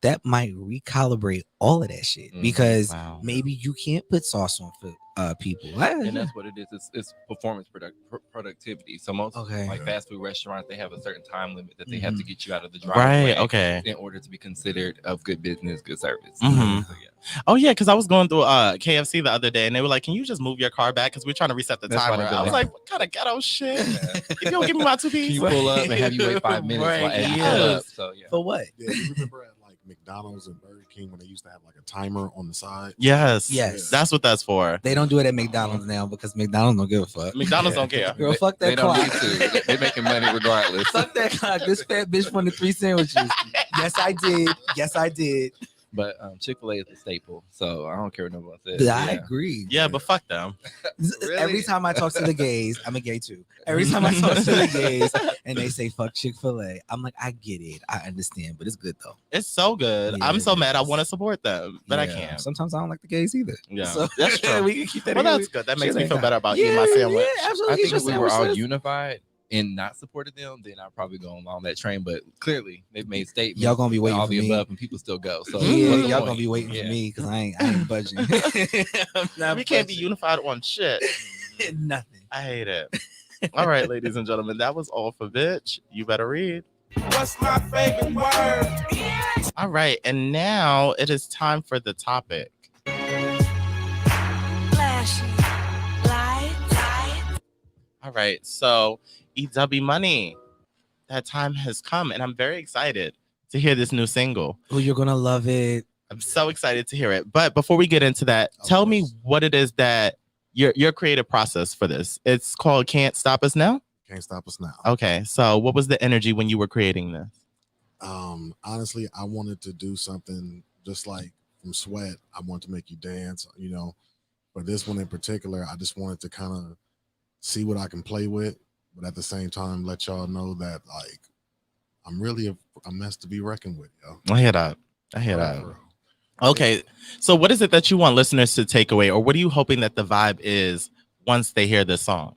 that might recalibrate all of that shit Mhm. because Wow. maybe you can't put sauce on for people. And that's what it is. It's performance productivity. So most Okay. like fast food restaurants, they have a certain time limit that they have to get you out of the Mm-hmm. Right, driveway okay. in order to be considered of good business, good service. Mhm. So, yeah. Oh yeah, because I was going through KFC the other day, and they were like, "Can you just move your car back? Because we're trying to reset the That's why timer." they've been I was like- like, "What kind of ghetto shit? Yeah. If you don't give me my 2 Can piece, you pull up and have you wait 5 minutes Right, while as you yes. pull up? So yeah. For what? Yeah, you remember at like McDonald's and Burger King when they used to have like a timer on the side? Yes, Yes. that's what that's for. They don't do it at McDonald's now because McDonald's don't give a fuck. McDonald's don't care. Girl, fuck They that don't clock. need to. They're making money regardless. Fuck that clock. This fat bitch wanted 3 sandwiches. Yes, I did. Yes, I did. But Chick-fil-A is the staple, so I don't care what nobody says. But I agree. Yeah, but fuck them. Every time I talk to the gays, I'm a gay too. Every time I talk to the gays and they say fuck Chick-fil-A, I'm like, I get it. I understand, but it's good though. It's so good. Yeah, I'm so it mad. I is. want to support them, but I Yeah. can't. Sometimes I don't like the gays either. Yeah, So that's true. we can keep that Well, in. that's good. That makes Shit me ain't feel that. better about eating my sandwich. Yeah, absolutely. I think Eat if we your were all sandwiches. unified and not supported them, then I'd probably go on that train. But clearly, they've made statements. Y'all gonna be waiting all for the me. above, and people still go. So Yeah, what's the y'all point? gonna be waiting Yeah. for me because I ain't budging. I'm not We can't be budging. unified on shit. Nothing. I hate it. All right, ladies and gentlemen, that was all for bitch. You better read. What's my favorite word? All right, and now it is time for the topic. Flashy. Lights. All right, so EW Money, that time has come, and I'm very excited to hear this new single. Oh, you're gonna love it. I'm so excited to hear it. But before we get into that, Of tell me course. what it is that your creative process for this. It's called Can't Stop Us Now. Can't stop us now. Okay, so what was the energy when you were creating this? Honestly, I wanted to do something just like from Sweat. I wanted to make you dance, you know. For this one in particular, I just wanted to kind of see what I can play with, but at the same time, let y'all know that like I'm really a mess to be reckoned with, yo. I hear that. I hear For that. real. Okay, so what is it that you want listeners to take away, or what are you hoping that the vibe is once they hear this song?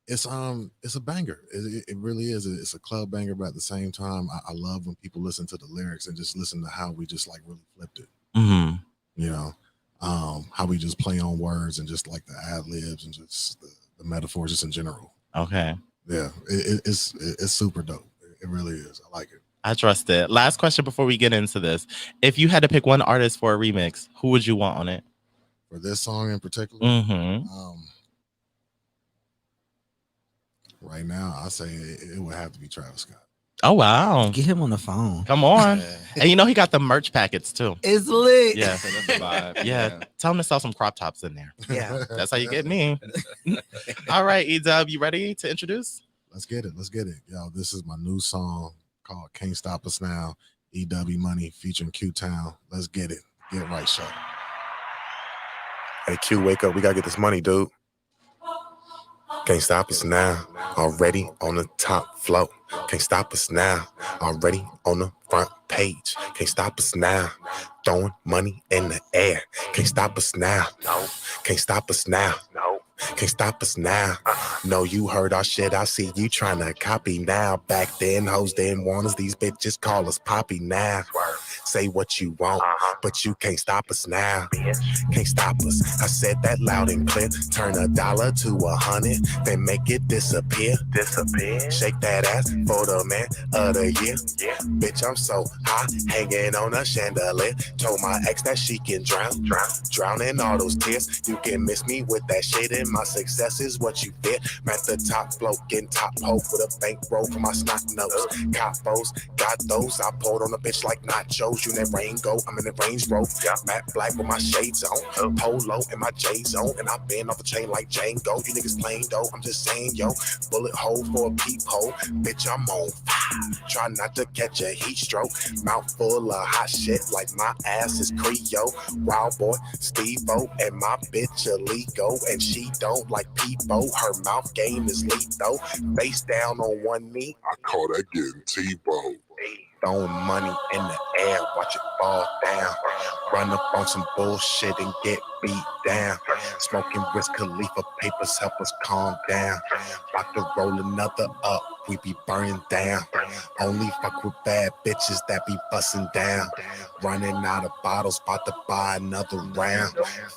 It's a banger. It really is. It's a club banger, but at the same time, I love when people listen to the lyrics and just listen to how we just like really flipped it. Mm-hmm. You know, how we just play on words and just like the ad libs and just the metaphors just in general. Okay, Yeah, it's super dope. It really is. I like it. I trust it. Last question before we get into this: if you had to pick one artist for a remix, who would you want on it? For this song in particular, Mm-hmm. right now, I say it would have to be Travis Scott. Oh wow! Get him on the phone. Come on, Yeah. and you know he got the merch packets too. It's lit. Yeah, So that's the vibe. yeah. Tell him to sell some crop tops in there. Yeah. That's how you get me. All right, Edub, you ready to introduce? Let's get it. Let's get it. Yo, this is my new song called Can't Stop Us Now. EW Money featuring Q Town. Let's get it. Get right, shot. Hey Q, wake up. We gotta get this money, dude. Can't stop us now. Already on the top floor. Can't stop us now. Already on the front page. Can't stop us now. Throwing money in the air. Can't stop us now. No. Can't stop us now. No. Can't stop us now. No, you heard our shit. I see you trying to copy now. Back then, hoes didn't want us. These bitches call us poppy now. Say what you want, but you can't stop us now. Can't stop us. I said that loud and clear. Turn $1 to 100, then make it disappear. Shake that ass for the man of the year. Bitch, I'm so high, hanging on a chandelier. Told my ex that she can drown in all those tears. You can miss me with that shit, and my success is what you fear. I'm at the top bloke, getting top hope with a bankroll for my snot nose. Capos, got those. I pulled on a bitch like nachos. You in that rain go, I'm in the Range Rover. Matte black with my shades on, polo and my J's on, and I been off the chain like Django. You niggas plain though, I'm just saying, yo. Bullet hole for a peephole, bitch, I'm on fire. Try not to catch a heat stroke. Mouth full of hot shit like my ass is Creole. Wild boy, Steve-O, and my bitch illegal, and she don't like people. Her mouth game is lethal. Face down on one knee, I call that getting T-bone. Throwing money in the air, watch it fall down. Run up on some bullshit and get beat down. Smoking Wiz Khalifa papers help us calm down. About to roll another up, we be burning down. Only fuck with bad bitches that be busting down. Running out of bottles, about to buy another round.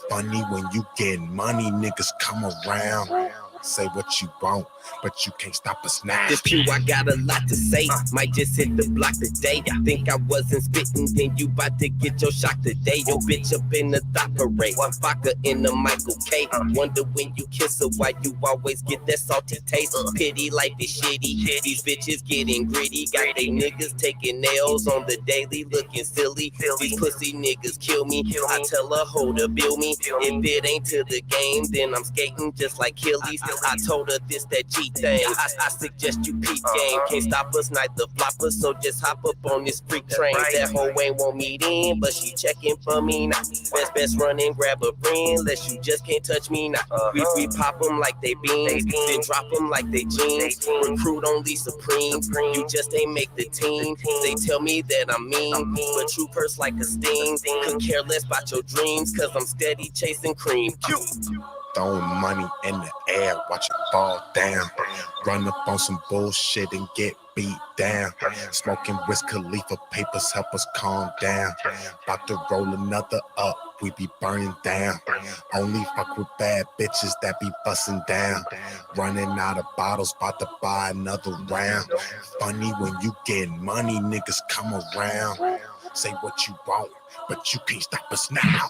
Funny when you get money, niggas come around. Say what you want, but you can't stop us now. This Q, I got a lot to say. Might just hit the block today. Think I wasn't spitting, then you about to get your shot today. Your bitch up in the thought parade. One vodka in the Michael K. Wonder when you kiss her, why you always get that salty taste. Pity life is shitty. These bitches getting gritty. Got they niggas taking nails on the daily, looking silly. These pussy niggas kill me. I tell her, hold her, bill me. If it ain't to the game, then I'm skating just like Killies. I told her this that G thing. I suggest you peep game. Can't stop us, neither flop us. So just hop up on this freak train. That hoe ain't want me in, but she checking for me now. Best run and grab a friend, unless you just can't touch me now. We pop them like they beans, then drop them like they jeans. Recruit only supreme. You just ain't make the team. They tell me that I'm mean, but true purse like a sting. Could care less about your dreams, cause I'm steady chasing cream. Throwing money in the air, watch it fall down. Run up on some bullshit and get beat down. Smoking Wiz Khalifa papers help us calm down. About to roll another up, we be burning down. Only fuck with bad bitches that be busting down. Running out of bottles, about to buy another round. Funny when you get money, niggas come around. Say what you want, but you can't stop us now.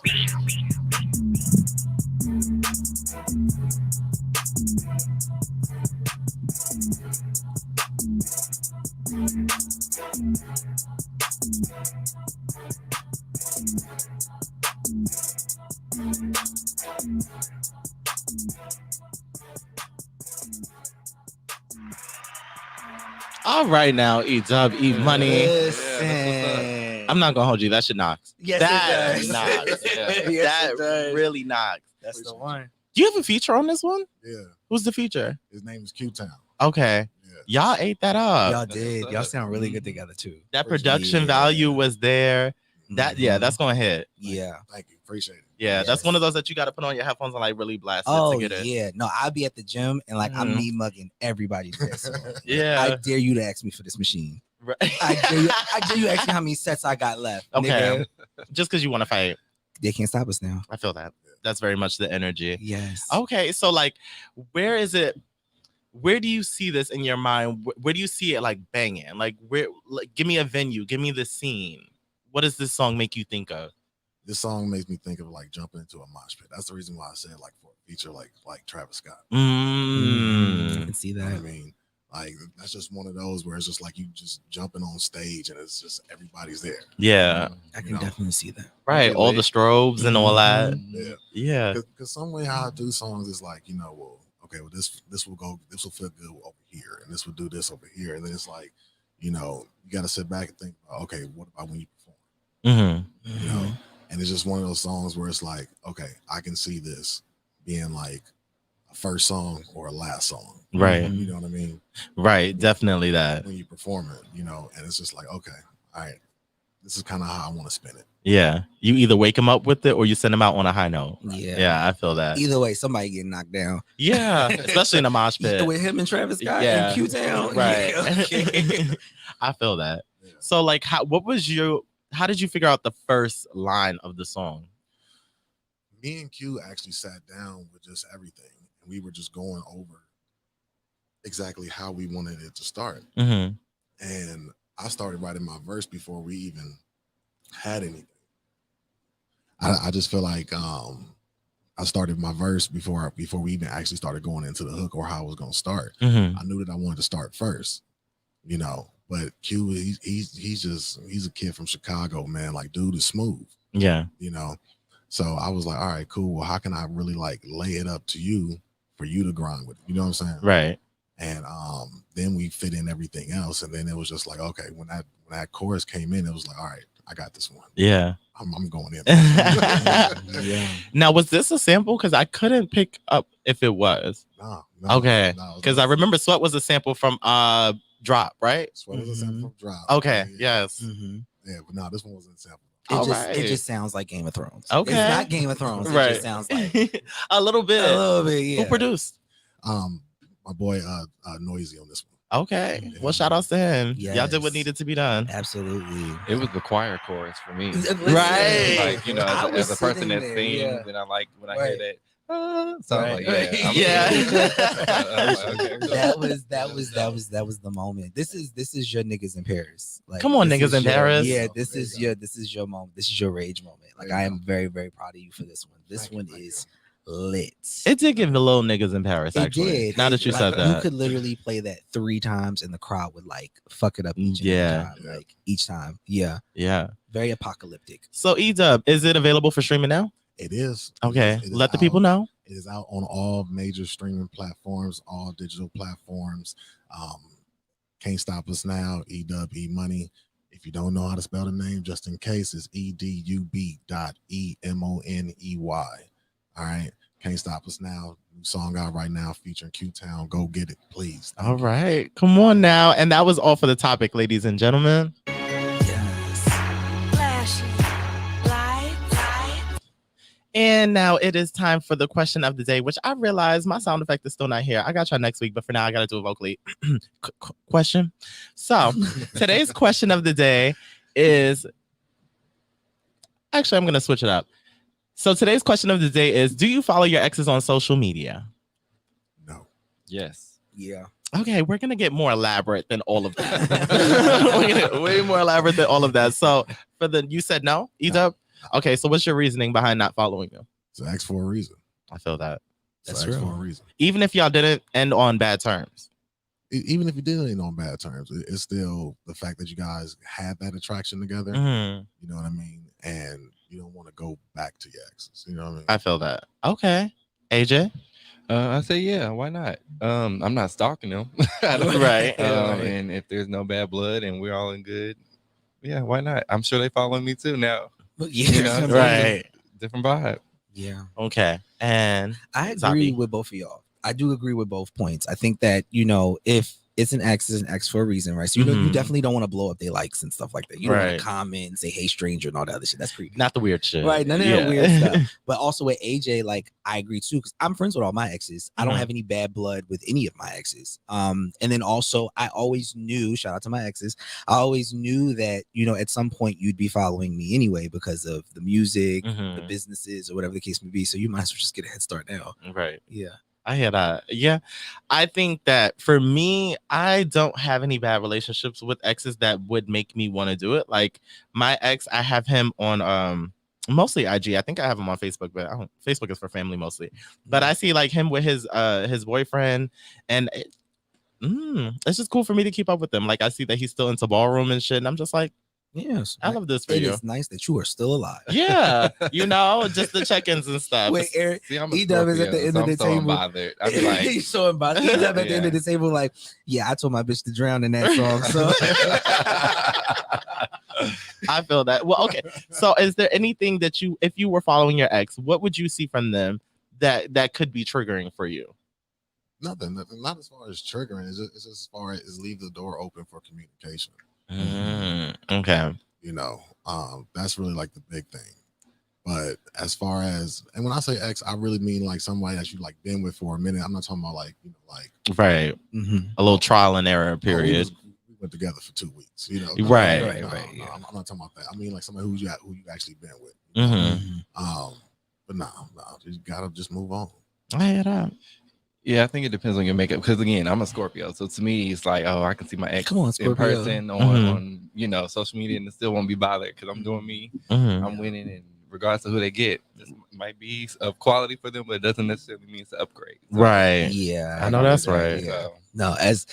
All right now, E-Dub, E-Money. Listen. I'm not gonna hold you. That shit knocks. Yes, That it does. knocks. Yeah. Yes, That it does. really knocks. That's the one. Do you have a feature on this one? Yeah, Who's the feature? his name is Q-Town. Okay. Yeah. Y'all ate that up. Y'all did. Y'all sound really good together too. That production value was there. That Mhm. that's gonna hit. Yeah. Thank you, appreciate it. Yeah, that's Yes. one of those that you got to put on your headphones and like really blast it Oh to get it. yeah. No, I'll be at the gym and like I'm Mhm. meat mugging everybody. To this. I Yeah. dare you to ask me for this machine. Right. I dare you to ask me how many sets I got left. Okay. Nigga, Just because you want to fight. they can't stop us now. I feel that. That's very much the energy. Yes. Okay, so like, where is it? Where do you see this in your mind? Where do you see it like banging? Like, where? Like, give me a venue. Give me the scene. What does this song make you think of? This song makes me think of like jumping into a mosh pit. That's the reason why I said like for a feature like Travis Scott. I Mm. can see You know what I that. mean? Like that's just one of those where it's just like you just jumping on stage and it's just everybody's there. Yeah, I can You know. definitely see that. right. All the strobes and all that. Yeah. Yeah, Because some way how I do songs is like, you know, well, okay, well this will feel good over here, and this will do this over here, and then it's like, you know, you got to sit back and think, okay, what about when you perform? hmm You know, and it's just one of those songs where it's like, okay, I can see this being like a first song or a last song. right, You know what I mean? right. Definitely that. When you perform it, you know, and it's just like, okay, all right, this is kind of how I want to spin it. Yeah, you either wake them up with it or you send them out on a high note. Yeah. Yeah, I feel that. Either way, somebody getting knocked down. Yeah, especially in a mosh pit. With him and Travis Scott Yeah. and Q-Town. Right. Yeah, okay. I feel that. Yeah. So like how did you figure out the first line of the song? Me and Q actually sat down with just everything, and we were just going over exactly how we wanted it to start. Mm-hmm. And I started writing my verse before we even had anything. I just feel like I started my verse before we even actually started going into the hook or how I was gonna start. Mm-hmm. I knew that I wanted to start first, you know. But Q, he's a kid from Chicago, man. Like, dude is smooth, Yeah. you know. So I was like, all right, cool. Well, how can I really like lay it up to you for you to grind with it? You know what I'm saying? Right. And then we fit in everything else, and then it was just like, okay, when that chorus came in, it was like, all right, I got this one. Yeah. I'm going in. Yeah. Now, was this a sample? Because I couldn't pick up if it was. No, Okay. no, Because I remember Sweat was a sample from Drop, right? Sweat was a sample from Drop. Okay, Yeah. yes. Yeah, but no, this one wasn't a sample. It just sounds like Game of Thrones. Okay. It's not Game of Thrones. It Right. just sounds like a little bit. a little bit. Yeah. Who produced? My boy Noisy on this one. Okay. Well, shout outs to him. Y'all did what Yes. needed to be done. Absolutely. It was the choir chorus for me. Listen, Right. Like, you know, I as was a person sitting that there, sings, yeah. and I like when I Right. hear that. So I'm like, Right. yeah, Yeah. I'm like, okay. that was the moment. This is your niggas in Paris. Like, Come on, this niggas is in your- Paris. Yeah, There this is your moment. This is your rage moment. Like, There you I am go. very, very proud of you for this one. This Thank you, one thank is lit. It did give the little niggas in Paris, It actually. did. Now that you Like, said that. you could literally play that 3 times and the crowd would like fuck it up each and Yeah. every time. Yeah. Like each time. Yeah. Yeah. Very apocalyptic. So E-Dub, is it available for streaming now? It is. Okay. It is Let the out. people know. It is out on all major streaming platforms, all digital platforms. Can't Stop Us Now, EDub E Money. If you don't know how to spell the name, just in case, it's EDUB.EMONEY. All right. Can't Stop Us Now. New song out right now featuring Q-Town. Go get it, please. All right. Come on now. And that was all for the topic, ladies and gentlemen. And now it is time for the question of the day, which I realize my sound effect is still not here. I got to try next week, but for now, I got to do it vocally. Question. So today's question of the day is actually, I'm going to switch it up. So today's question of the day is, do you follow your exes on social media? No. Yes. Yeah. Okay, we're going to get more elaborate than all of that. We're gonna get way more elaborate than all of that. So you said no, E-Dub? Okay, so what's your reasoning behind not following them? It's an X for a reason. I feel that. It's That's an X real. for a reason. Even if y'all didn't end on bad terms. Even if you did end on bad terms, it's still the fact that you guys had that attraction together. Mhm. You know what I mean? And you don't want to go back to your exes. You know what I mean? I feel that. Okay. AJ? I say, yeah, why not? I'm not stalking them. I don't- Right. And if there's no bad blood and we're all in good, yeah, why not? I'm sure they follow me too now. Yeah. You know, Right. Different vibe. Yeah. Okay. And I Zabi. agree with both of y'all. I do agree with both points. I think that, you know, if it's an X for a reason, right? So you know, you Mhm. definitely don't want to blow up their likes and stuff like that. You don't want Right. to comment and say, hey, stranger, and all that other shit. That's creepy. not the weird shit. Right, none of that weird stuff. But also with AJ, like I agree too, because I'm friends with all my exes. I don't Mhm. have any bad blood with any of my exes. And then also I always knew, shout out to my exes, I always knew that, you know, at some point you'd be following me anyway because of the music, the Mhm. businesses, or whatever the case may be. So you might as well just get a head start now. Right. Yeah. I hear that. Yeah. I think that for me, I don't have any bad relationships with exes that would make me want to do it. Like my ex, I have him on mostly IG. I think I have him on Facebook, but Facebook is for family mostly. But I see like him with his boyfriend, and it's just cool for me to keep up with them. Like I see that he's still into ballroom and shit, and I'm just like, Yes. I love this for It you. is nice that you are still alive. Yeah, you know, just the check-ins and stuff. Wait, Eric, See, I'm a E-Dub is at the Scorpio, end so of the I'm so table. unbothered. I'm like, he's so embarrassed. He's up at the end of Yeah. the table, like, yeah, I told my bitch to drown in that song. So I feel that. Well, okay. So is there anything that if you were following your ex, what would you see from them that could be triggering for you? Nothing. Not as far as triggering. It's just as far as leave the door open for communication. Okay. You know, that's really like the big thing. But as far as, and when I say ex, I really mean like somebody that you like been with for a minute. I'm not talking about like, you know, like Right. A little trial and error period. We went together for 2 weeks. You know, Right. Right, No, yeah. I'm not talking about that. I mean like somebody who you actually been with. Mhm. But no, you gotta just move on. I hear that. yeah, I think it depends on your makeup. Because again, I'm a Scorpio, so to me, it's like, oh, I can see my ex Come on, in Scorpio. person Mhm. on you know social media, and it still won't be bothered because I'm doing me. Mhm. I'm winning, and regardless of who they get, this might be of quality for them, but it doesn't necessarily mean it's an upgrade. So, Right. yeah, I know agree that's with that, right. yeah. so, No, as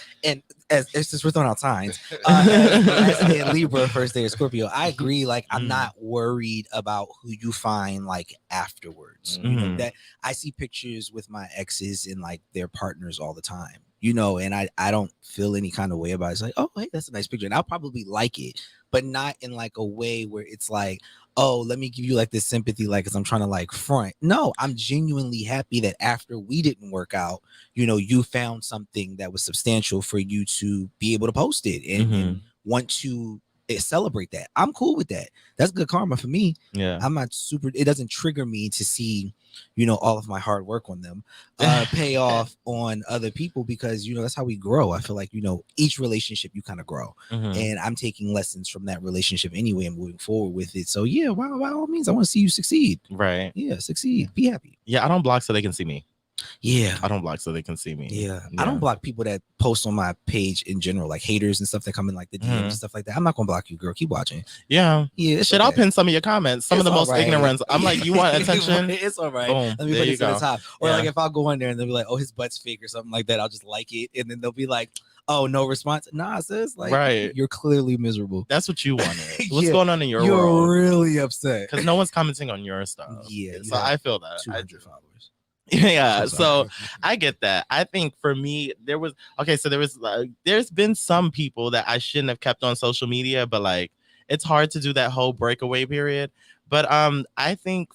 since we're throwing out signs, as in Libra, first day of Scorpio, I agree. Like, I'm Mhm. not worried about who you find like afterwards. You know, Mhm. that I see pictures with my exes and like their partners all the time. You know, and I don't feel any kind of way about it. It's like, oh, hey, that's a nice picture, and I'll probably like it. but not in like a way where it's like, oh, let me give you like this sympathy, like, because I'm trying to like front. No, I'm genuinely happy that after we didn't work out, you know, you found something that was substantial for you to be able to post it and want to celebrate that. I'm cool with that. That's good karma for me. Yeah. I'm not super, it doesn't trigger me to see, you know, all of my hard work on them pay off on other people, because, you know, that's how we grow. I feel like, you know, each relationship you kind of grow, and I'm taking lessons from that relationship anyway and moving forward with it. So yeah, by all means, I want to see you succeed. Right. Yeah, succeed. Be happy. Yeah, I don't block so they can see me. Yeah. I don't block so they can see me. Yeah. I don't block people that post on my page in general, like haters and stuff that come in like the DMs and stuff like that. I'm not gonna block you, girl. Keep watching. Yeah. Yeah. Shit, I'll pin some of your comments. Some of the most ignorant ones. I'm like, you want attention? It's all right. Boom. Let me There put you it to the go. top. Or Yeah. like if I'll go in there and they'll be like, oh, his butt's fake or something like that, I'll just like it. And then they'll be like, oh, no response. Nah, sis, like, Right. you're clearly miserable. That's what you wanted. What's Yeah. going on in your You're world? really upset. Because no one's commenting on your stuff. Yeah. you So have I feel that. 200 followers. Yeah. So I get that. I think for me, there's been some people that I shouldn't have kept on social media, but like it's hard to do that whole breakaway period. But I think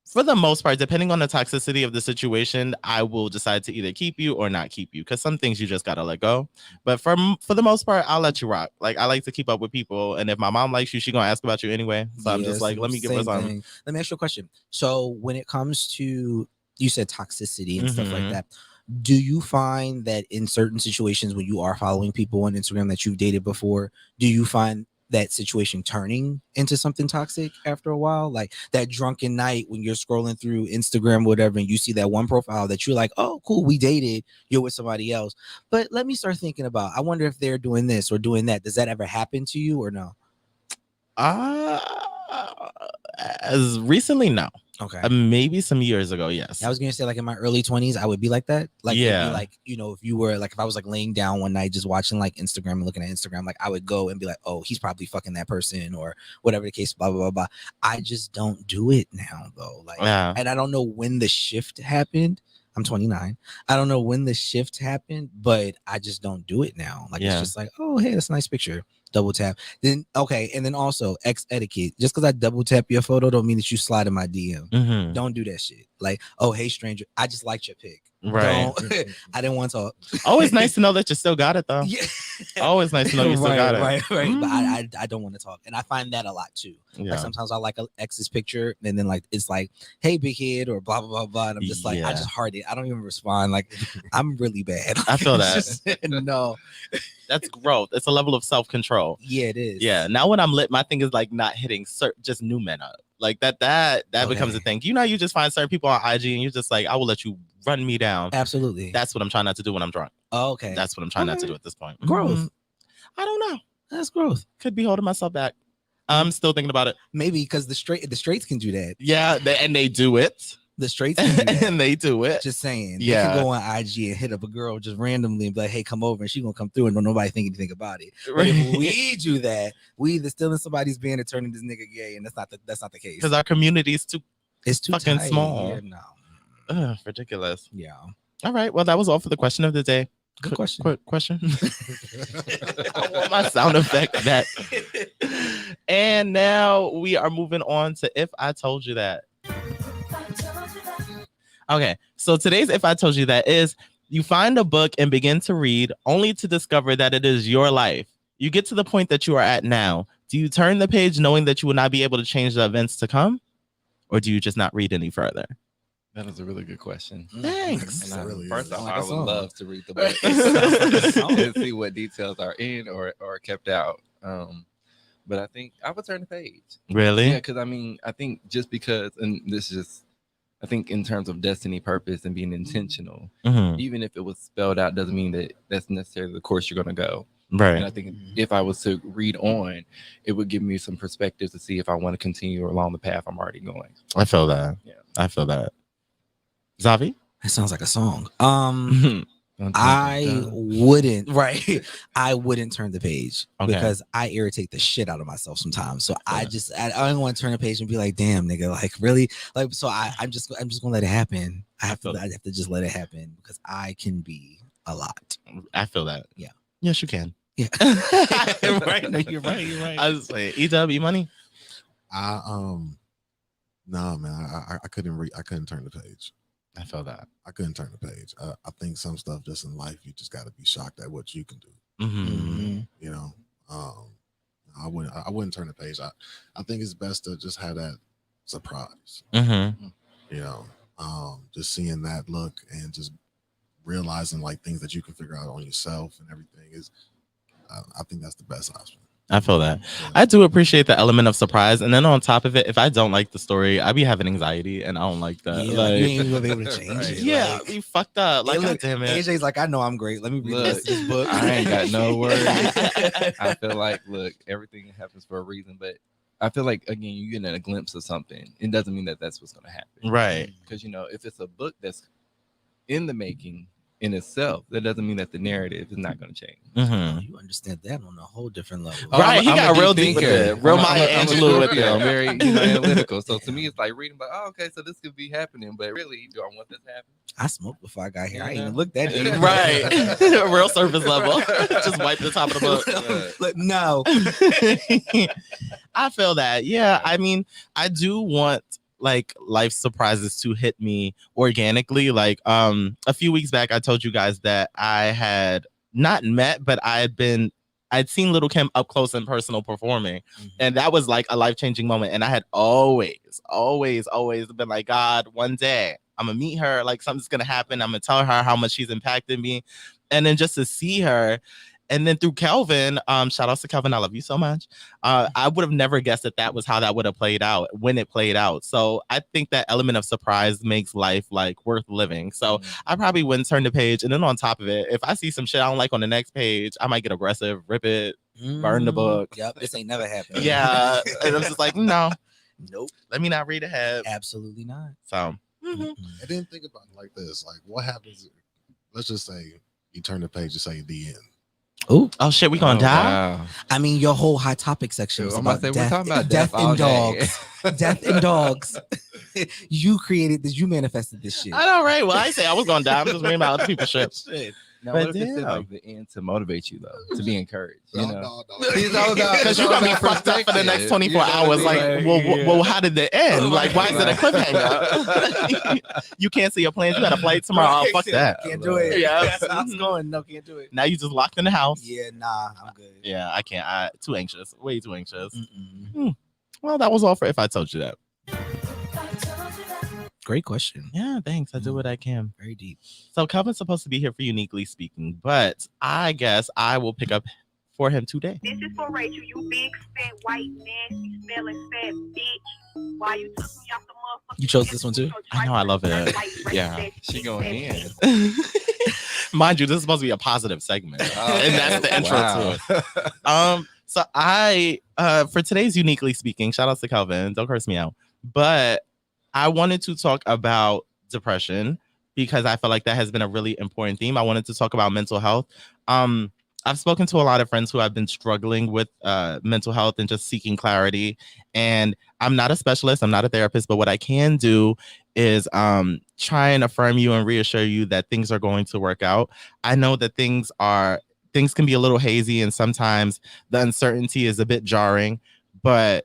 for the most part, depending on the toxicity of the situation, I will decide to either keep you or not keep you, because some things you just gotta let go. But for the most part, I'll let you rock. Like I like to keep up with people, and if my mom likes you, she gonna ask about you anyway. So I'm just like, let me give her same some. thing. Let me ask you a question. So when it comes to, you said toxicity and stuff like that, do you find that in certain situations when you are following people on Instagram that you've dated before, do you find that situation turning into something toxic after a while? Like that drunken night when you're scrolling through Instagram, whatever, and you see that one profile that you're like, oh, cool, we dated, you're with somebody else. But let me start thinking about, I wonder if they're doing this or doing that. Does that ever happen to you or no? As recently, no. Okay. Maybe some years ago, yes. I was gonna say, like in my early 20s, I would be like that. Like, it'd be Yeah. like, you know, if you were like, if I was like laying down one night just watching like Instagram and looking at Instagram, like I would go and be like, oh, he's probably fucking that person or whatever the case, blah blah blah blah. I just don't do it now though. Like, Yeah. and I don't know when the shift happened. I'm 29. I don't know when the shift happened, but I just don't do it now. Like, Yeah. it's just like, oh, hey, that's a nice picture. Double tap. Then okay, and then also X etiquette. Just because I double tap your photo don't mean that you slide in my DM. Mhm. Don't do that shit. Like, oh, hey, stranger, I just liked your pic. Right. Don't, I didn't want to talk. Always nice to know that you still got it though. Yeah. Always nice to know you still right, got it. right. But Mhm. I don't want to talk. And I find that a lot too. Yeah. Like sometimes I like an ex's picture and then like it's like, hey, big head or blah, blah, blah, blah. And I'm just like, I Yeah. just heart it. I don't even respond. Like, I'm really bad. I feel It's that. just- no. That's growth. It's a level of self-control. Yeah, it is. Yeah. Now when I'm lit, my thing is like not hitting just new men up. Like that becomes a Okay. thing. You know, you just find certain people on IG and you're just like, I will let you run me down. Absolutely. That's what I'm trying not to do when I'm drunk. Oh, okay. That's what I'm trying not to Okay. do at this point. Growth. Mhm. I don't know. That's growth. Could be holding myself back. I'm still thinking about it. Maybe because the straights can do that. Yeah, and they do it. The straights can do that. And they do it. Just saying. You Yeah. can go on IG and hit up a girl just randomly and be like, hey, come over, and she's gonna come through and don't nobody think anything about it. But Right. if we do that, we either stealing somebody's band and turning this nigga gay, and that's not the case. Because our community is too It's too fucking tight. small. Yeah, no. ridiculous. Yeah. All right. Well, that was all for the question of the day. Good question. Quick question. I want my sound effect back. And now we are moving on to If I Told You That. Okay, so today's If I Told You That is you find a book and begin to read only to discover that it is your life. You get to the point that you are at now. Do you turn the page knowing that you will not be able to change the events to come? Or do you just not read any further? That is a really good question. Thanks. And really first is. off, Like I a would song. love to read the book Song. and see what details are in or kept out. But I think I would turn the page. Really? Yeah, because I mean, I think just because, and this is just, I think in terms of destiny, purpose, and being intentional, Mhm. even if it was spelled out, doesn't mean that that's necessarily the course you're going to go. And I Right. think if I was to read on, it would give me some perspective to see if I want to continue along the path I'm already going. I feel that. Yeah. I feel that. Zavi? That sounds like a song. Mhm. I wouldn't, right? I wouldn't turn the page Okay. because I irritate the shit out of myself sometimes. So I don't want to turn the page and be like, damn, nigga, like really? Like, so I'm just gonna let it happen. I have to just let it happen because I can be a lot. I feel that. Yeah. Yes, you can. Yeah. Right. No, you're right. You're right. I was like, EW money. No, man, I couldn't read. I couldn't turn the page. I feel that. I couldn't turn the page. I think some stuff just in life, you just got to be shocked at what you can do. Mhm. You know, I wouldn't turn the page. I think it's best to just have that surprise. Mhm. You know, just seeing that look and just realizing like things that you can figure out on yourself and everything is. I think that's the best option. I feel that. Yeah. I do appreciate the element of surprise, and then on top of it, if I don't like the story, I be having anxiety, and I don't like that. Yeah, like, you ain't even gonna be able to change it. yeah, Like, we fucked up. Like, hey, look, damn it. AJ's like, I know I'm great. Let me read the Look, rest of this book. I ain't got no worries. I feel like, look, everything happens for a reason, but I feel like, again, you're getting a glimpse of something. It doesn't mean that that's what's going to happen. Right. Because, you know, if it's a book that's in the making in itself, that doesn't mean that the narrative is not going to change. Mhm. You understand that on a whole different level. Oh, Right, he got a real deep deep with thinker. it. Real I'm a- Maya I'm a Angelou with Scorpio. it. I'm very analytical. So to me, it's like reading, but okay, so this could be happening, but really, do I want this to happen? I smoked before I got here. I ain't Yeah. even looked that deep. Right. Real surface level. Just wipe the top of the book. Look, no. I feel that. Yeah. I mean, I do want like life surprises to hit me organically. Like a few weeks back, I told you guys that I had not met, but I'd seen Little Kim up close and personal performing. And that was like a life-changing moment. And I had always been like, God, one day I'm gonna meet her, like something's gonna happen. I'm gonna tell her how much she's impacted me. And then just to see her. And then through Kelvin, shout outs to Kelvin, I love you so much. I would have never guessed that was how that would have played out when it played out. So I think that element of surprise makes life like worth living. So I probably wouldn't turn the page. And then on top of it, if I see some shit I don't like on the next page, I might get aggressive, rip it, burn the book. Yep, this ain't never happened. Yeah. And I'm just like, no, Nope. let me not read ahead. Absolutely not. So Mhm. I didn't think about it like this. Like, what happens? Let's just say you turn the page and say the end. Oh, oh shit, we gonna die? Wow. I mean, your whole hot topic section was I'm about about to say, we're death, talking about death death all and day. dogs. Death and dogs. You created this. You manifested this shit. I know, right? Well, I say I was gonna die. I'm just reading about other people's shit. Shit. Now, But what if it's damn. like the end to motivate you, though, to be encouraged? You know, No. It's all about- Because you're gonna be fucked up for the next 24 hours. Like, well, how did it end? Like, why is it a cliffhanger? You can't see your plans. You got a flight tomorrow. Oh, fuck that. Can't do it. Yeah. That's how it's going. No, can't do it. Now you just locked in the house. Yeah, nah, I'm good. Yeah, I can't. Too anxious. Way too anxious. Mm-mm. Well, that was all for If I Told You That. Great question. Yeah, thanks. I do what I can. Very deep. So Kelvin's supposed to be here for Uniquely Speaking, but I guess I will pick up for him today. This is for Rachel, you big, fat, white, nasty, smelling fat bitch. Why you took me off the motherfucking... You chose this one too? I know, I love it. Yeah. she going in. Mind you, this is supposed to be a positive segment. And that's the intro Wow. to it. So I for today's Uniquely Speaking, shout out to Kelvin, don't curse me out. But I wanted to talk about depression because I feel like that has been a really important theme. I wanted to talk about mental health. I've spoken to a lot of friends who have been struggling with mental health and just seeking clarity. And I'm not a specialist, I'm not a therapist, but what I can do is try and affirm you and reassure you that things are going to work out. I know that things can be a little hazy and sometimes the uncertainty is a bit jarring, but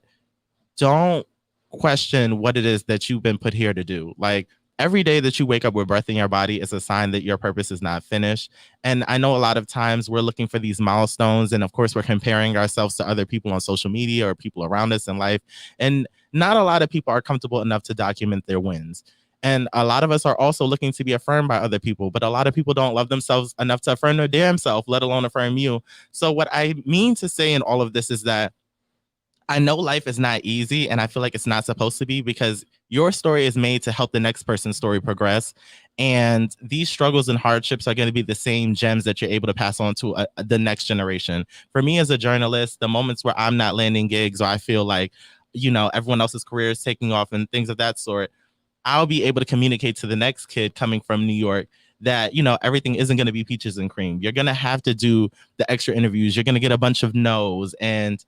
don't question what it is that you've been put here to do. Like, every day that you wake up with breath in your body is a sign that your purpose is not finished. And I know a lot of times we're looking for these milestones. And of course, we're comparing ourselves to other people on social media or people around us in life. And not a lot of people are comfortable enough to document their wins. And a lot of us are also looking to be affirmed by other people. But a lot of people don't love themselves enough to affirm their damn self, let alone affirm you. So what I mean to say in all of this is that I know life is not easy, and I feel like it's not supposed to be, because your story is made to help the next person's story progress. And these struggles and hardships are going to be the same gems that you're able to pass on to the next generation. For me as a journalist, the moments where I'm not landing gigs or I feel like, you know, everyone else's career is taking off and things of that sort, I'll be able to communicate to the next kid coming from New York that, you know, everything isn't going to be peaches and cream. You're going to have to do the extra interviews. You're going to get a bunch of no's. And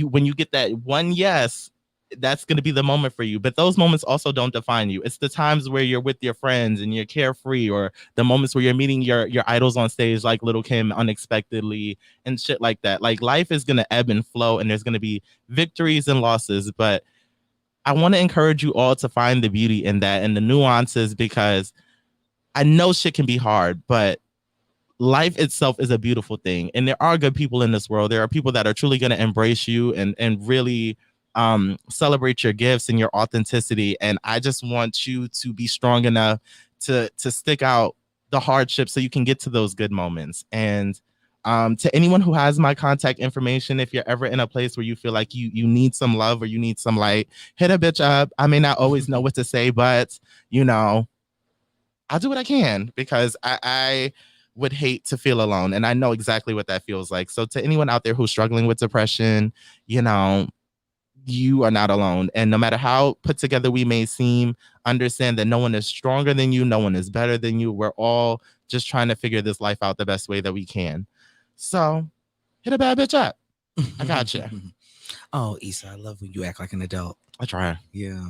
when you get that one yes, that's going to be the moment for you. But those moments also don't define you. It's the times where you're with your friends and you're carefree, or the moments where you're meeting your idols on stage like Little Kim unexpectedly and shit like that. Like, life is going to ebb and flow, and there's going to be victories and losses. But I want to encourage you all to find the beauty in that and the nuances, because I know shit can be hard, but life itself is a beautiful thing. And there are good people in this world. There are people that are truly going to embrace you and really celebrate your gifts and your authenticity. And I just want you to be strong enough to stick out the hardships so you can get to those good moments. And to anyone who has my contact information, if you're ever in a place where you feel like you need some love or you need some light, hit a bitch up. I may not always know what to say, but you know, I'll do what I can, because I would hate to feel alone. And I know exactly what that feels like. So to anyone out there who's struggling with depression, you know, you are not alone. And no matter how put together we may seem, understand that no one is stronger than you. No one is better than you. We're all just trying to figure this life out the best way that we can. So hit a bad bitch up. I got you. Oh, Issa, I love when you act like an adult. I try. Yeah.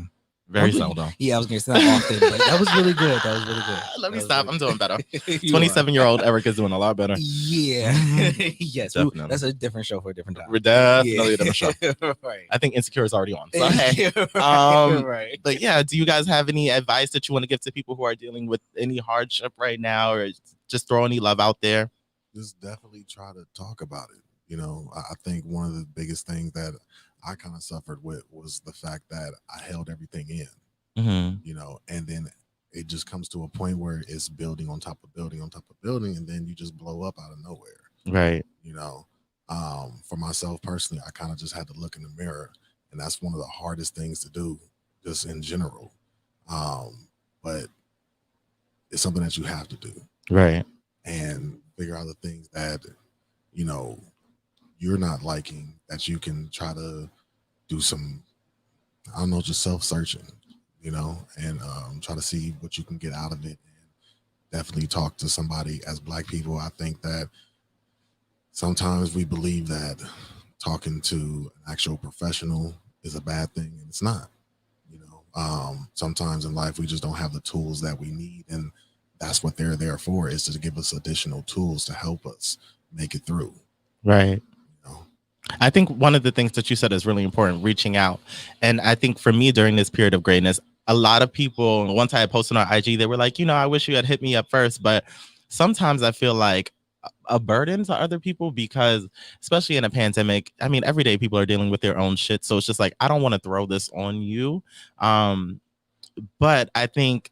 Very seldom. Yeah, I was going to say that often, but that was really good. That was really good. Let me That was stop. really I'm doing better. good. You are. 27-year-old Erica's doing a lot better. Yeah. Yes. Definitely. That's a different show for a different time. We're definitely a different show. Right. I think Insecure is already on. So, hey. Right. But yeah, do you guys have any advice that you want to give to people who are dealing with any hardship right now, or just throw any love out there? Just definitely try to talk about it. You know, I think one of the biggest things that I kind of suffered with was the fact that I held everything in. Mm-hmm. You know, and then it just comes to a point where it's building on top of building on top of building, and then you just blow up out of nowhere. Right. You know, for myself personally, I kind of just had to look in the mirror, and that's one of the hardest things to do, just in general. But it's something that you have to do, Right. and figure out the things that, you know, you're not liking, that you can try to do some, I don't know, just self-searching, you know, and try to see what you can get out of it, and definitely talk to somebody. As Black people, I think that sometimes we believe that talking to an actual professional is a bad thing, and it's not. You know, sometimes in life we just don't have the tools that we need, and that's what they're there for, is to give us additional tools to help us make it through. Right. You know? I think one of the things that you said is really important, reaching out. And I think for me during this period of greatness, a lot of people, once I had posted on IG, they were like, you know, I wish you had hit me up first. But sometimes I feel like a burden to other people, because especially in a pandemic, I mean, every day people are dealing with their own shit. So it's just like, I don't want to throw this on you. But I think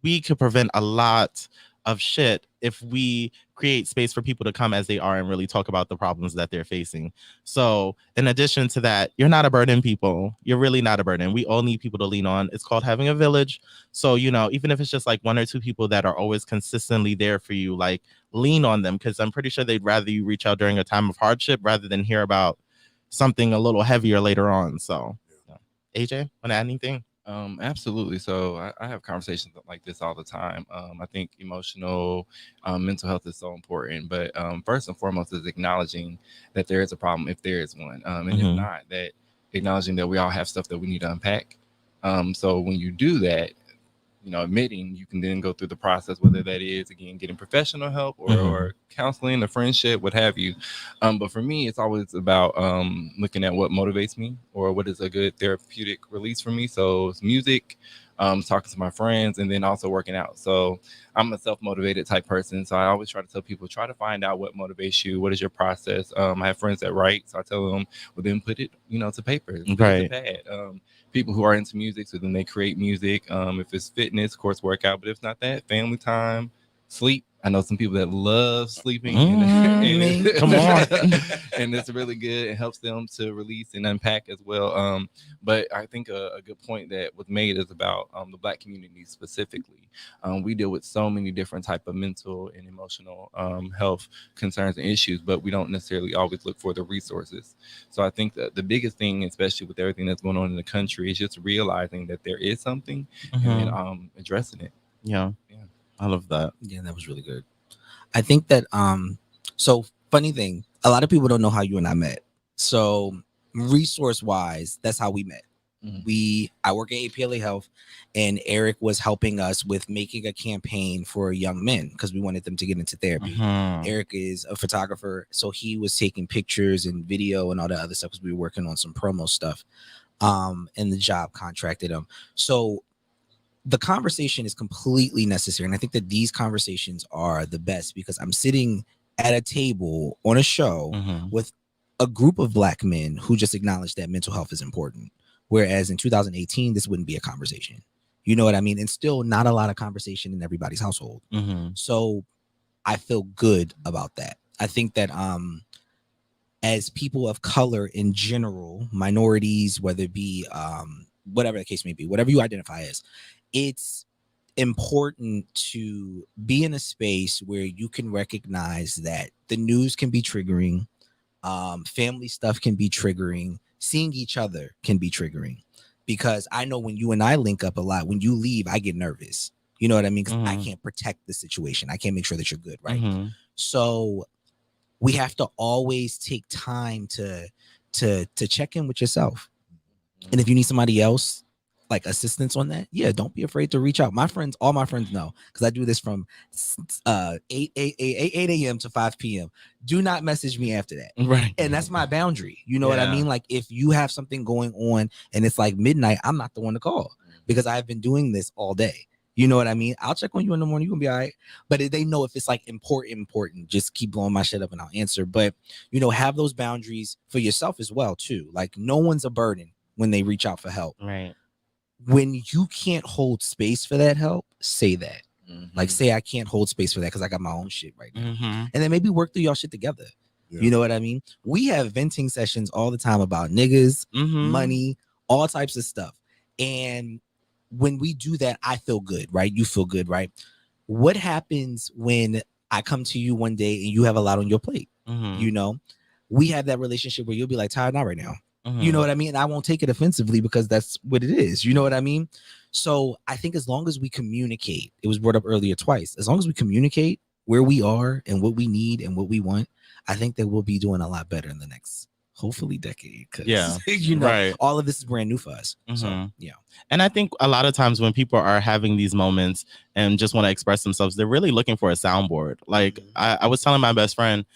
we could prevent a lot of shit if we create space for people to come as they are and really talk about the problems that they're facing. So in addition to that, you're not a burden, people. You're really not a burden. We all need people to lean on. It's called having a village. So, you know, even if it's just like one or two people that are always consistently there for you, like, lean on them, because I'm pretty sure they'd rather you reach out during a time of hardship rather than hear about something a little heavier later on. So AJ, want to add anything? Absolutely. So I have conversations like this all the time. I think emotional, mental health is so important. But first and foremost is acknowledging that there is a problem, if there is one. And if not, that acknowledging that we all have stuff that we need to unpack. So when you do that, you know, admitting, you can then go through the process, whether that is, again, getting professional help or counseling, a friendship, what have you. But for me, it's always about looking at what motivates me or what is a good therapeutic release for me. So it's music, talking to my friends, and then also working out. So I'm a self-motivated type person. So I always try to tell people, try to find out what motivates you. What is your process? I have friends that write. So I tell them, well, then put it, you know, to paper. Right. Pad. People who are into music, so then they create music. If it's fitness, of course, workout. But if not that, family time, sleep. I know some people that love sleeping. And Come on. And it's really good. It helps them to release and unpack as well. But I think a good point that was made is about the Black community specifically. We deal with so many different type of mental and emotional health concerns and issues, but we don't necessarily always look for the resources. So I think that the biggest thing, especially with everything that's going on in the country, is just realizing that there is something and addressing it. Yeah. I love that. Yeah, that was really good. I think that so funny thing, a lot of people don't know how you and I met. So resource wise, that's how we met. I work at APLA Health, and Eric was helping us with making a campaign for young men because we wanted them to get into therapy. Eric is a photographer, so he was taking pictures and video and all that other stuff because we were working on some promo stuff. And the job contracted him. So the conversation is completely necessary, and I think that these conversations are the best because I'm sitting at a table on a show with a group of Black men who just acknowledge that mental health is important. Whereas in 2018, this wouldn't be a conversation. You know what I mean? And still not a lot of conversation in everybody's household. So I feel good about that. I think that as people of color in general, minorities, whether it be whatever the case may be, whatever you identify as, it's important to be in a space where you can recognize that the news can be triggering, family stuff can be triggering, seeing each other can be triggering, because I know when you and I link up a lot, when you leave, I get nervous. You know what I mean? Because I can't protect the situation. I can't make sure that you're good, right? So we have to always take time to check in with yourself. And if you need somebody else, like assistance on that, yeah, don't be afraid to reach out. My friends, all my friends know, because I do this from 8 a.m. to 5 p.m. Do not message me after that. Right. And that's my boundary. You know what I mean? Like if you have something going on and it's like midnight, I'm not the one to call because I've been doing this all day. You know what I mean? I'll check on you in the morning. You can be all right. But if they know if it's like important, just keep blowing my shit up and I'll answer. But, you know, have those boundaries for yourself as well, too. Like no one's a burden when they reach out for help. Right. When you can't hold space for that help, say that. Like say I can't hold space for that because I got my own shit right now. And then maybe work through y'all shit together. You know what I mean? We have venting sessions all the time about niggas, money, all types of stuff. And when we do that, I feel good, right? You feel good, right? What happens when I come to you one day and you have a lot on your plate? You know, we have that relationship where you'll be like, tired, not right now. You know what I mean? And I won't take it offensively because that's what it is. You know what I mean? So I think as long as we communicate, it was brought up earlier twice, as long as we communicate where we are and what we need and what we want, I think that we'll be doing a lot better in the next, hopefully, decade. You know, all of this is brand new for us. So, yeah. And I think a lot of times when people are having these moments and just want to express themselves, they're really looking for a soundboard. Like I was telling my best friend,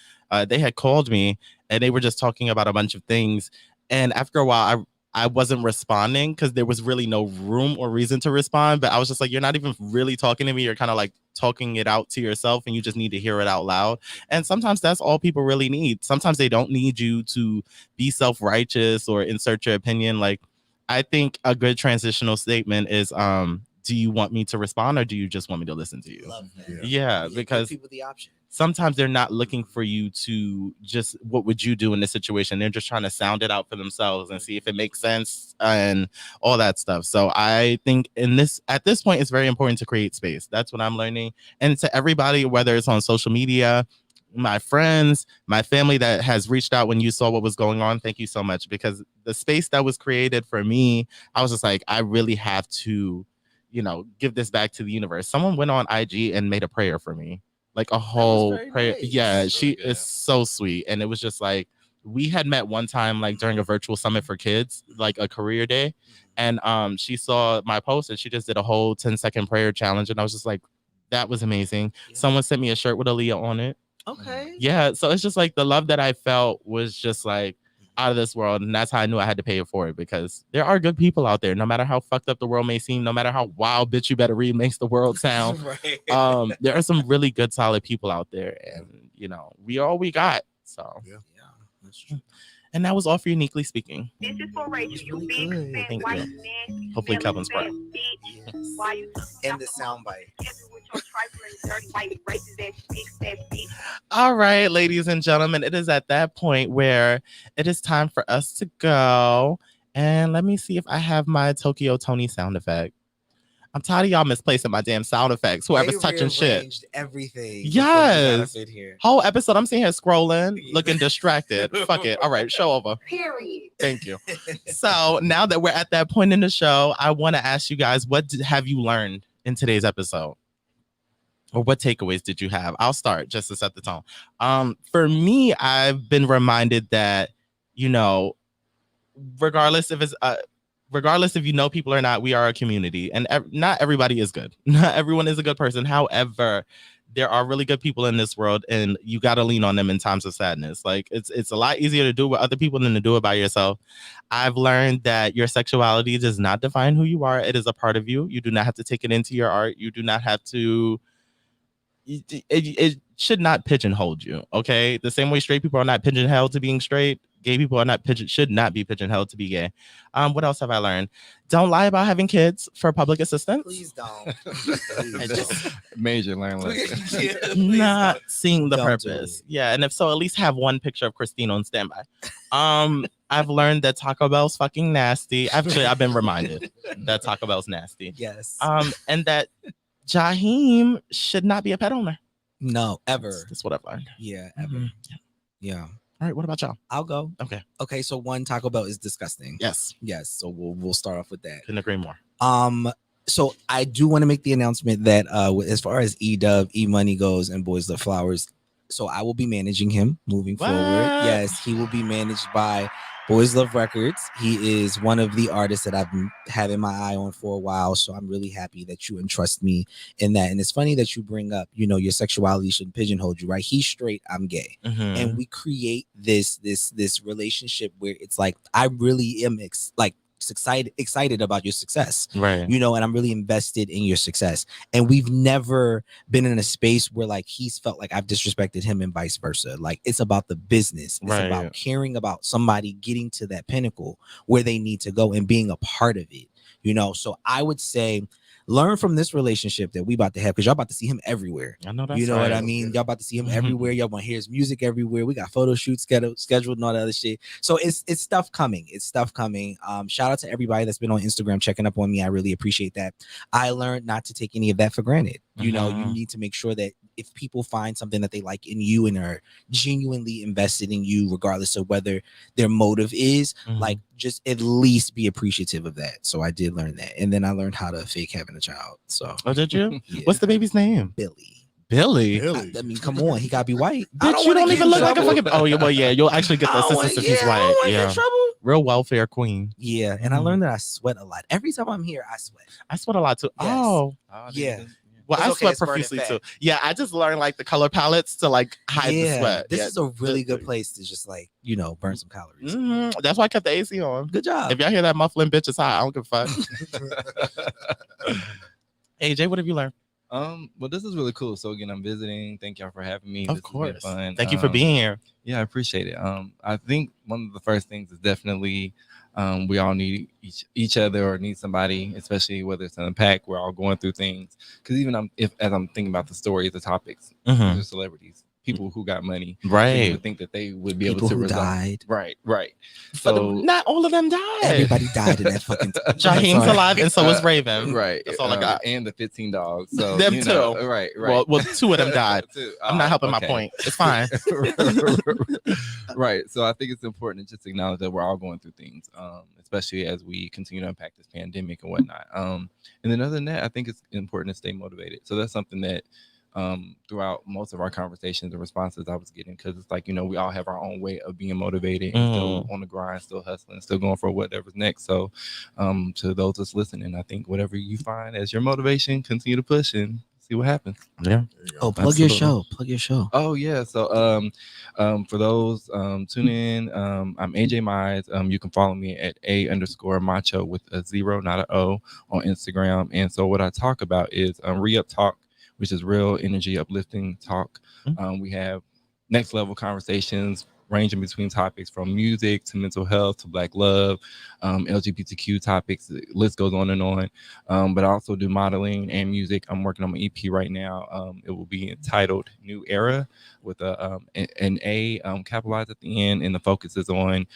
they had called me and they were just talking about a bunch of things. And after a while, I wasn't responding because there was really no room or reason to respond. But I was just like, you're not even really talking to me. You're kind of like talking it out to yourself and you just need to hear it out loud. And sometimes that's all people really need. Sometimes they don't need you to be self-righteous or insert your opinion. Like, I think a good transitional statement is, do you want me to respond or do you just want me to listen to you? Love that. Yeah, because give people the option. Sometimes they're not looking for you to just, what would you do in this situation? They're just trying to sound it out for themselves and see if it makes sense and all that stuff. So I think at this point, it's very important to create space. That's what I'm learning. And to everybody, whether it's on social media, my friends, my family that has reached out when you saw what was going on, thank you so much. Because the space that was created for me, I was just like, I really have to, you know, give this back to the universe. Someone went on IG and made a prayer for me. Like a whole prayer. Nice. Yeah, she is so sweet. And it was just like, we had met one time, like during a virtual summit for kids, like a career day. And she saw my post and she just did a whole 10-second prayer challenge. And I was just like, that was amazing. Yeah. Someone sent me a shirt with Aaliyah on it. Okay. Yeah. So it's just like the love that I felt was just like out of this world. And that's how I knew I had to pay it forward, because there are good people out there, no matter how fucked up the world may seem, no matter how wild bitch you better read makes the world sound. There are some really good, solid people out there. And, you know, we all we got. So, yeah, that's true. And that was all for Uniquely Speaking. This is for Rachel. You big fat white man. Hopefully Kelvin's proud. Yes. Why you and the soundbite. All right, ladies and gentlemen, it is at that point where it is time for us to go. And let me see if I have my Tokyo Tony sound effect. I'm tired of y'all misplacing my damn sound effects. Whoever's touching shit. Everything. Yes. Whole episode, I'm sitting here scrolling, looking distracted. Fuck it. All right, show over. Period. Thank you. So now that we're at that point in the show, I want to ask you guys, what have you learned in today's episode? Or what takeaways did you have? I'll start just to set the tone. For me, I've been reminded that, you know, regardless if it's regardless if you know people or not, we are a community, and not everybody is good. Not everyone is a good person. However, there are really good people in this world, and you got to lean on them in times of sadness. Like it's a lot easier to do with other people than to do it by yourself. I've learned that your sexuality does not define who you are. It is a part of you. You do not have to take it into your art. You do not have to. It should not pigeonhole you. Okay, the same way straight people are not pigeonholed to being straight, gay people are not should not be pigeonholed to be gay. What else have I learned? Don't lie about having kids for public assistance. Please don't. Major learn lesson. Yeah, please Not don't. seeing the Don't do purpose. it. Yeah, and if so, at least have one picture of Christine on standby. I've learned that Taco Bell's fucking nasty. Actually, I've been reminded that Taco Bell's nasty. Yes. And that Jaheim should not be a pet owner. No, ever. That's what I've learned. Yeah, ever. Mhm. Yeah. All right, what about y'all? I'll go. Okay. Okay, so one, Taco Bell is disgusting. Yes, Yes, so we'll start off with that. couldn't agree more. So I do want to make the announcement that as far as E-Dub, E-Money goes and Boys Love Flowers, so I will be managing him moving forward. What? Yes, he will be managed by Boys Love Records. He is one of the artists that I've been having my eye on for a while, so I'm really happy that you entrust me in that. And it's funny that you bring up, your sexuality shouldn't pigeonhole you, right? He's straight, I'm gay. Mhm. And we create this relationship where it's like I really am excited about your success, Right. and I'm really invested in your success. And we've never been in a space where like he's felt like I've disrespected him and vice versa. Like it's about the business. It's Right. about caring about somebody getting to that pinnacle where they need to go and being a part of it. So I would say learn from this relationship that we about to have, because y'all about to see him everywhere. I know that's You know what I right. mean? Y'all about to see him Mhm. everywhere. Y'all want to hear his music everywhere. We got photo shoots scheduled and all that other shit. So it's stuff coming. It's stuff coming. Shout out to everybody that's been on Instagram checking up on me. I really appreciate that. I learned not to take any of that for granted. You need to make sure that if people find something that they like in you and are genuinely invested in you, regardless of whether their motive is, Mhm. like just at least be appreciative of that. So I did learn that. And then I learned how to fake having a child. So Oh, did you? yeah. What's the baby's name? Billy? Billy. Really? I mean, come on, he gotta be white. I Bitch, you wanna don't get even in look like a trouble. fucking. Oh, yeah, well, yeah, you'll actually get the I don't assistance wanna- if he's I don't white. wanna get in Yeah, trouble. real welfare queen. Yeah, and I Mhm. learned that I sweat a lot. Every time I'm here, I sweat. I sweat a lot too. Yes. Oh, Yeah. well, It's I okay, sweat it's burning profusely fat. too. Yeah, I just learned like the color palettes to like hide the sweat. This Yeah. is a really good place to just like burn some calories. Mhm. That's why I kept the AC on. Good job. If y'all hear that muffling, bitch, it's hot. I don't give a fuck. AJ, what have you learned? Well, this is really cool. So again, I'm visiting. Thank y'all for having me. Of This has been course. fun. Thank you for being here. Yeah, I appreciate it. I think one of the first things is definitely we all need each other or need somebody, especially whether it's in a pack. We're all going through things. Because even as I'm thinking about the stories, the topics, Mhm. the celebrities, people who got money, you Right. would think that they would be People able to who resolve. died. Right. But So not all of them died. Everybody died in that fucking. Jaheim's Sorry. alive, and so is Raven. right. That's all I got. And the 15 dogs. So Them you know, too. Right. Well, two of them died. Two. I'm not helping my Okay. point. It's fine. Right. So I think it's important to just acknowledge that we're all going through things, especially as we continue to unpack this pandemic and whatnot. And then other than that, I think it's important to stay motivated. So that's something that throughout most of our conversations and responses I was getting, because it's like, we all have our own way of being motivated and still on the grind, still hustling, still going for whatever's next. So to those that's listening, I think whatever you find as your motivation, continue to push and see what happens. Yeah. Oh, plug your Absolutely. show. Plug your show. Oh yeah. So for those tune in, I'm AJ Mize. You can follow me at _macho with a 0, not a O, on Instagram. And so what I talk about is Re-Up Talk, which is real energy uplifting talk. We have next level conversations ranging between topics from music to mental health to Black love, LGBTQ topics. The list goes on and on. But I also do modeling and music. I'm working on my EP right now. It will be entitled New Era with an A capitalized at the end, and the focus is on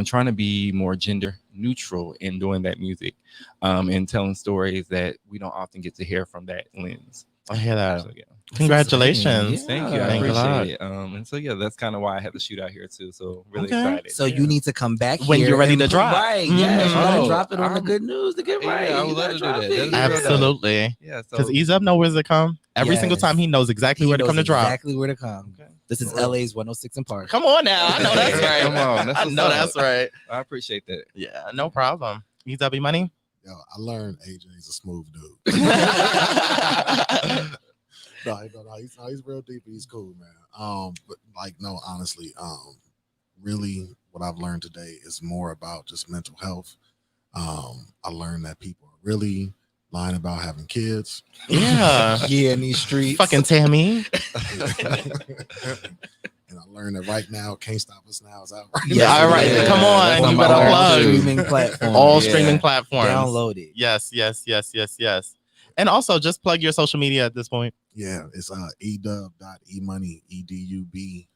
trying to be more gender neutral in doing that music and telling stories that we don't often get to hear from that lens. I hear that. So, yeah. Congratulations. Thank you. I Thank you a lot. appreciate it. And so yeah, that's kind of why I had to shoot out here too. So really Okay. excited. So yeah. you need to come back When here you're ready and to drop. Right. Yes. You gotta Oh, drop it on the I'm- good news to get Yeah, right. I would You love gotta to do drop that. it. That'd be Yeah. real dope. Absolutely. Yeah. So Because Ease Up knows where to come. Every single Yes. time he knows exactly He where to knows come to drop. Exactly where to come. Okay. This is For real. LA's 106 in Park. Come on now. I know that's right. Come on, that's I what's know up. that's right. I appreciate that. Yeah, no problem. EW Money? Yo, I learned AJ's a smooth dude. no, he's real deep and he's cool, man. But like, no, honestly, really what I've learned today is more about just mental health. I learned that people are really lying about having kids. Yeah. Yeah, in these streets. Fucking Tammy. And I learned that right now, Can't Stop Us Now is out right Yeah, now. all right, come on, That's you on better all plug. streaming platforms. All Yeah. streaming platforms. Download it. Yes. And also just plug your social media at this point. Yeah, it's edub.emoney, edub.emoney.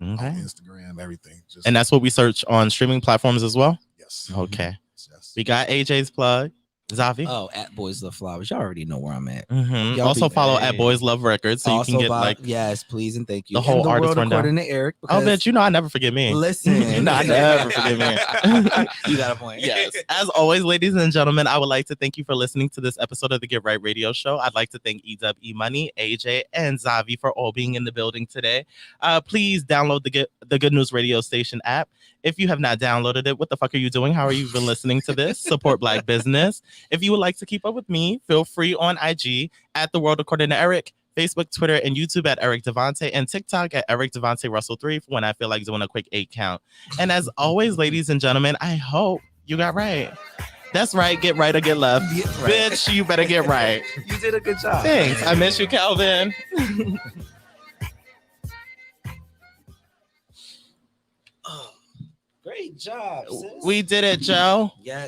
On Okay. Instagram, everything. Just And that's what we search on streaming platforms as well. yes. Okay. Yes. We got AJ's plug. Zavi. Oh, at Boys Love Flowers. Y'all already know where I'm at. Mhm. Y'all Also be- follow Hey. at Boys Love Records so you can get like yes, please and thank you. the whole And artist world rundown. according to Eric. Oh, because- bitch, you know I never forget me. Listen, No, I never forget me. You got a point. Yes. As always, ladies and gentlemen, I would like to thank you for listening to this episode of the Get Right Radio Show. I'd like to thank EW Money, AJ, and Zavi for all being in the building today. Please download the Good News Radio Station app. If you have not downloaded it, what the fuck are you doing? How are you even listening to this? Support Black business. If you would like to keep up with me, feel free on IG at The World According to Eric, Facebook, Twitter, and YouTube at Eric Devante, and TikTok at Eric Devante Russell 3 when I feel like doing a quick 8 count. And as always, ladies and gentlemen, I hope you got right. That's right. Get right or get left. Get right. Bitch, you better get right. You did a good job. Thanks. I miss you, Calvin. Great job, sis. We did it, Joe. Yes.